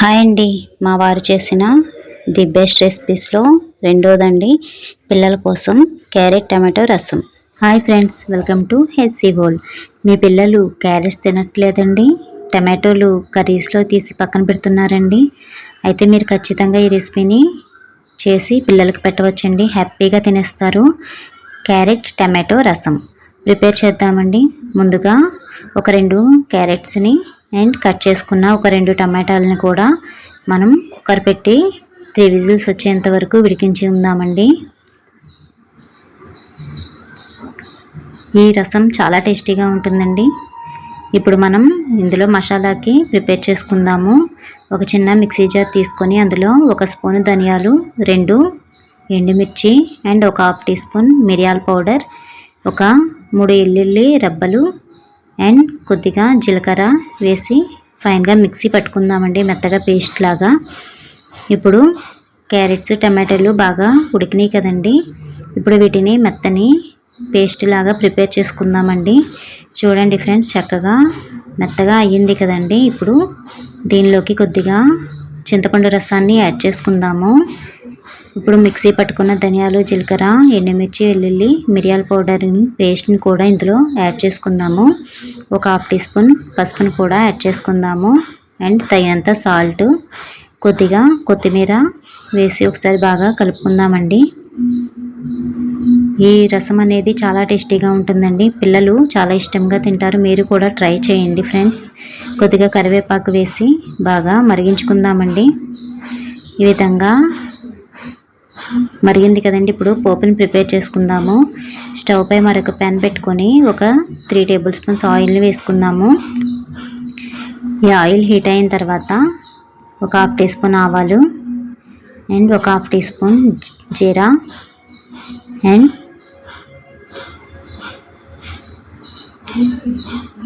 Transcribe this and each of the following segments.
Hi అండి, మా వారు చేసిన ది బెస్ట్ రెసిపీస్లో రెండోదండి పిల్లల కోసం carrot tomato rasam. Hi friends, welcome to healthy world. మీ పిల్లలు క్యారెట్స్ తినట్లేదండి, టమాటోలు కర్రీస్లో తీసి పక్కన పెడుతున్నారండి. అయితే మీరు ఖచ్చితంగా ఈ రెసిపీని చేసి పిల్లలకు పెట్టవచ్చండి, హ్యాపీగా తినేస్తారు. క్యారెట్ టమాటో రసం ప్రిపేర్ చేద్దామండి. ముందుగా ఒక 2 క్యారెట్స్ని అండ్ కట్ చేసుకున్న ఒక 2 టమాటాలని కూడా మనం కుక్కర్ పెట్టి 3 విజిల్స్ వచ్చేంత వరకు ఉడికించి ఉందామండి. ఈ రసం చాలా టేస్టీగా ఉంటుందండి. ఇప్పుడు మనం ఇందులో మసాలాకి ప్రిపేర్ చేసుకుందాము. ఒక చిన్న మిక్సీ జార్ తీసుకొని అందులో 1 స్పూన్ ధనియాలు, 2 ఎండుమిర్చి అండ్ ఒక హాఫ్ టీ స్పూన్ మిరియాల పౌడర్, ఒక 3 వెల్లుల్లి రబ్బలు అండ్ కొద్దిగా జీలకర్ర వేసి ఫైన్గా మిక్సీ పట్టుకుందామండి, మెత్తగా పేస్ట్ లాగా. ఇప్పుడు క్యారెట్స్ టమాటాలు బాగా ఉడికినాయి కదండి, ఇప్పుడు వీటిని మెత్తని పేస్ట్ లాగా ప్రిపేర్ చేసుకుందామండి. చూడండి ఫ్రెండ్స్, చక్కగా మెత్తగా అయ్యింది కదండి. ఇప్పుడు దీనిలోకి కొద్దిగా చింతపండు రసాన్ని యాడ్ చేసుకుందాము. ఇప్పుడు మిక్సీ పట్టుకున్న ధనియాలు, జీలకర్ర, ఎండుమిర్చి, వెల్లుల్లి, మిరియాల పౌడర్ని పేస్ట్ని కూడా ఇందులో యాడ్ చేసుకుందాము. ఒక హాఫ్ టీ స్పూన్ పసుపుని కూడా యాడ్ చేసుకుందాము అండ్ తగినంత సాల్ట్, కొద్దిగా కొత్తిమీర వేసి ఒకసారి బాగా కలుపుకుందామండి. ఈ రసం అనేది చాలా టేస్టీగా ఉంటుందండి, పిల్లలు చాలా ఇష్టంగా తింటారు. మీరు కూడా ట్రై చేయండి ఫ్రెండ్స్. కొద్దిగా కరివేపాకు వేసి బాగా మరిగించుకుందామండి. ఈ విధంగా మరిగింది కదండి, ఇప్పుడు పోపుని ప్రిపేర్ చేసుకుందాము. స్టవ్ పై మరొక ప్యాన్ పెట్టుకొని ఒక 3 టేబుల్ స్పూన్స్ ఆయిల్ని వేసుకుందాము. ఈ ఆయిల్ హీట్ అయిన తర్వాత ఒక హాఫ్ టీ స్పూన్ ఆవాలు అండ్ ఒక హాఫ్ టీ స్పూన్ జీరా అండ్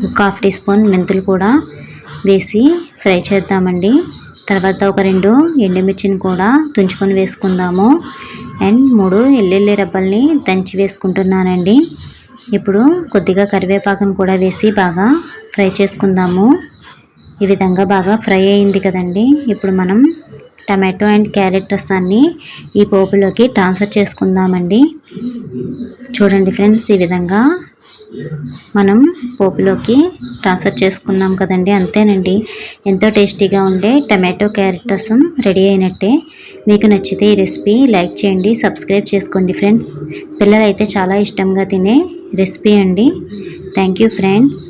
ఒక హాఫ్ టీ స్పూన్ మెంతులు కూడా వేసి ఫ్రై చేద్దామండి. తర్వాత ఒక 2 ఎండుమిర్చిని కూడా తుంచుకొని వేసుకుందాము అండ్ 3 వెల్లుల్లి రబ్బల్ని దంచి వేసుకుంటున్నానండి. ఇప్పుడు కొద్దిగా కరివేపాకును కూడా వేసి బాగా ఫ్రై చేసుకుందాము. ఈ విధంగా బాగా ఫ్రై అయింది కదండి, ఇప్పుడు మనం టమాటో అండ్ క్యారెట్ రసాన్ని ఈ పోపులోకి ట్రాన్స్ఫర్ చేసుకుందామండి. చూడండి ఫ్రెండ్స్, ఈ విధంగా మనం పోపులోకి ట్రాన్స్ఫర్ చేసుకున్నాం కదండి. అంతేనండి, ఎంతో టేస్టీగా ఉండే టమాటో క్యారెట్ రసం రెడీ అయినట్టే. మీకు నచ్చితే ఈ రెసిపీ లైక్ చేయండి, సబ్స్క్రైబ్ చేసుకోండి ఫ్రెండ్స్. పిల్లలైతే చాలా ఇష్టంగా తినే రెసిపీ అండి. Thank you friends.